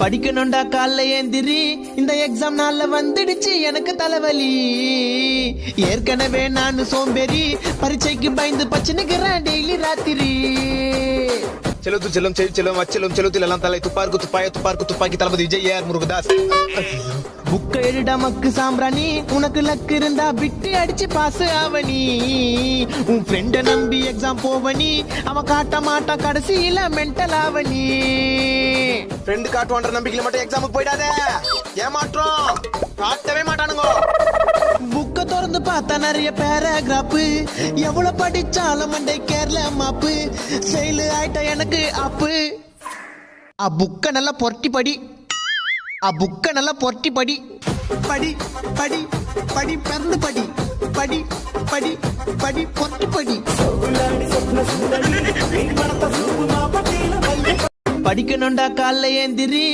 படிக்கணும்டா காலைல ஏந்திரி, இந்த எக்ஸாம் நாள்ல வந்துடுச்சு எனக்கு தலைவலி. ஏற்கனவே நான் சோம்பேறி, பரீட்சைக்கு பயந்து பச்சுனுக்கிறேன் டெய்லி ராத்திரி. செலுத்து செல்லும் செல்லும் அச்செல்லும் செலுத்தில் எல்லாம் தலை துப்பாருக்கு துப்பாக்கி தளபதி விஜய் ஏஆர் முருகதாஸ். புக்க எழுடா மக்கு சாம்பிராணி, உனக்கு லக்கு இருந்தா விட்டு அடிச்சு பாஸ் ஆவணி. உன் ஃப்ரெண்ட நம்பி எக்ஸாம் போவனி, அவன் காட்ட மாட்டா கடைசியில மென்டல் ஆவணி. ஃப்ரெண்ட் காட்டுவான்ற நம்பிக்கையில மட்டும் எக்ஸாமுக்கு போயிடாத, ஏமாற்றம் காட்டவே மாட்டானுங்க. புக்க திறந்து பார்த்தா நிறைய பேராகிராஃப், எவ்வளவு படிச்சாலும் மண்டை கேரள மாப்பு. செயலு ஆயிட்ட எனக்கு அப்பு. புக்க நல்லா பொரட்டி படி, புக்க நல்லா பொரட்டி படி. படி படி படி பிறந்து படி, படி படி படி பொரட்டி படி. படிக்கணும்டா காலைல ஏந்திரி.